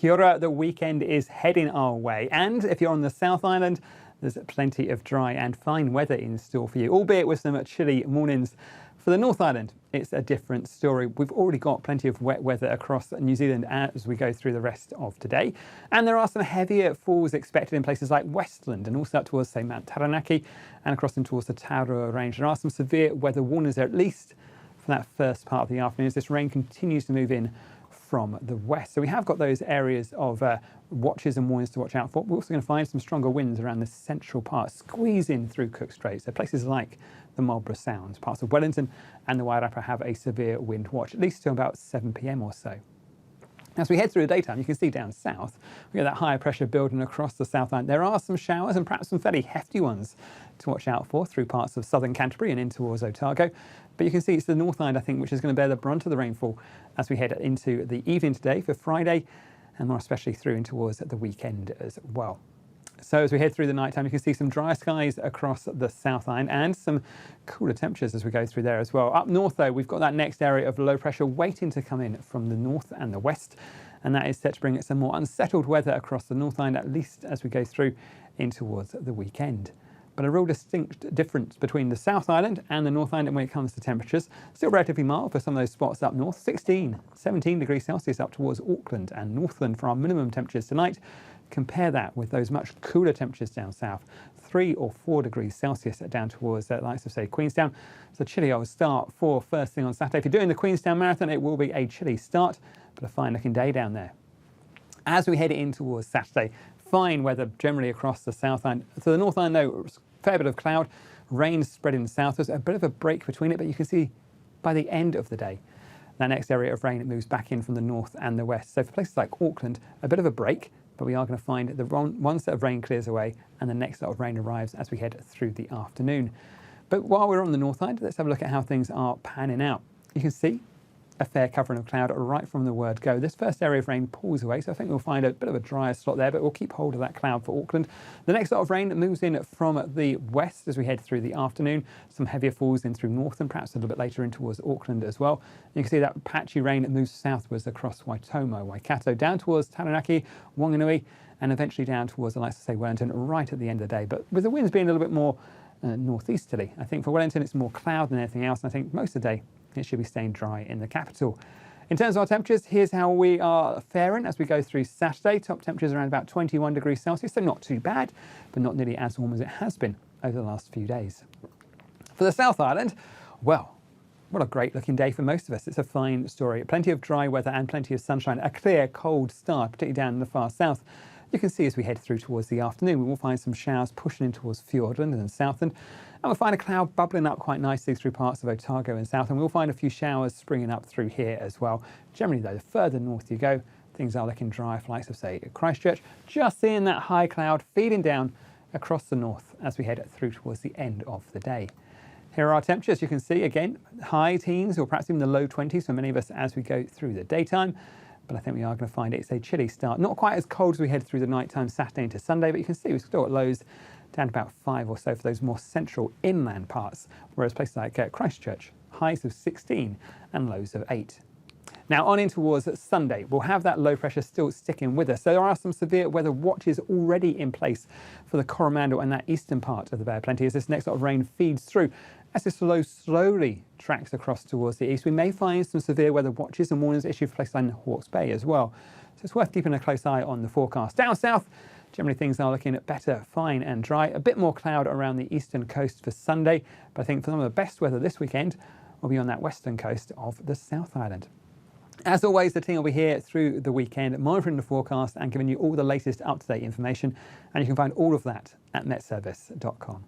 Kia ora, the weekend is heading our way, and if you're on the South Island, there's plenty of dry and fine weather in store for you, albeit with some chilly mornings. For the North Island, it's a different story. We've already got plenty of wet weather across New Zealand as we go through the rest of today. And there are some heavier falls expected in places like Westland and also up towards, say, Mount Taranaki and across into towards the Taurua Range. There are some severe weather warnings there, at least for that first part of the afternoon, as this rain continues to move in from the west. So we have got those areas of watches and warnings to watch out for. We're also going to find some stronger winds around the central part, squeezing through Cook Strait. So places like the Marlborough Sounds, parts of Wellington and the Wairarapa have a severe wind watch, at least till about 7 p.m. or so. As we head through the daytime, you can see down south, we get that higher pressure building across the South Island. There are some showers and perhaps some fairly hefty ones to watch out for through parts of southern Canterbury and in towards Otago. But you can see it's the North Island, I think, which is going to bear the brunt of the rainfall as we head into the evening today for Friday, and more especially through in towards the weekend as well. So as we head through the night time, you can see some dry skies across the South Island and some cooler temperatures as we go through there as well. Up north, though, we've got that next area of low pressure waiting to come in from the north and the west, and that is set to bring some more unsettled weather across the North Island, at least as we go through in towards the weekend. But a real distinct difference between the South Island and the North Island when it comes to temperatures. Still relatively mild for some of those spots up north, 17 degrees Celsius up towards Auckland and Northland for our minimum temperatures tonight. Compare that with those much cooler temperatures down south, 3 or 4 degrees Celsius down towards the likes of, say, Queenstown. It's a chilly old start for first thing on Saturday. If you're doing the Queenstown Marathon, it will be a chilly start, but a fine looking day down there. As we head in towards Saturday, fine weather generally across the South Island. To the North Island, though, a fair bit of cloud, rain spreading southwards, a bit of a break between it, but you can see by the end of the day, that next area of rain, it moves back in from the north and the west. So for places like Auckland, a bit of a break, but we are going to find the one set of rain clears away and the next set of rain arrives as we head through the afternoon. But while we're on the North Island, let's have a look at how things are panning out. You can see a fair covering of cloud right from the word go. This first area of rain pulls away, so I think we'll find a bit of a drier slot there, but we'll keep hold of that cloud for Auckland. The next lot of rain moves in from the west as we head through the afternoon. Some heavier falls in through Northern, perhaps a little bit later in towards Auckland as well. You can see that patchy rain that moves southwards across Waitomo, Waikato, down towards Taranaki, Wanganui, and eventually down towards, I like to say, Wellington, right at the end of the day. But with the winds being a little bit more northeasterly, I think for Wellington it's more cloud than anything else, and I think most of the day it should be staying dry in the capital. In terms of our temperatures, here's how we are faring as we go through Saturday. Top temperatures around about 21 degrees Celsius, so not too bad, but not nearly as warm as it has been over the last few days. For the South Island, well, what a great looking day for most of us. It's a fine story. Plenty of dry weather and plenty of sunshine. A clear, cold start, particularly down in the far south. You can see as we head through towards the afternoon, we will find some showers pushing in towards Fiordland and Southland. And we'll find a cloud bubbling up quite nicely through parts of Otago and Southland. We'll find a few showers springing up through here as well. Generally, though, the further north you go, things are looking dry for likes of, say, Christchurch. Just seeing that high cloud feeding down across the north as we head through towards the end of the day. Here are our temperatures. You can see, again, high teens or perhaps even the low 20s for many of us as we go through the daytime. But I think we are going to find it's a chilly start. Not quite as cold as we head through the nighttime Saturday into Sunday, but you can see we've still got lows down to about 5 or so for those more central inland parts, whereas places like Christchurch, highs of 16 and lows of 8. Now on in towards Sunday, we'll have that low pressure still sticking with us. So there are some severe weather watches already in place for the Coromandel and that eastern part of the Bay of Plenty as this next lot of rain feeds through. As this low slowly tracks across towards the east, we may find some severe weather watches and warnings issued for places like Hawke's Bay as well. So it's worth keeping a close eye on the forecast. Down south, generally things are looking at better, fine and dry. A bit more cloud around the eastern coast for Sunday, but I think for some of the best weather this weekend will be on that western coast of the South Island. As always, the team will be here through the weekend, monitoring the forecast and giving you all the latest up-to-date information. And you can find all of that at metservice.com.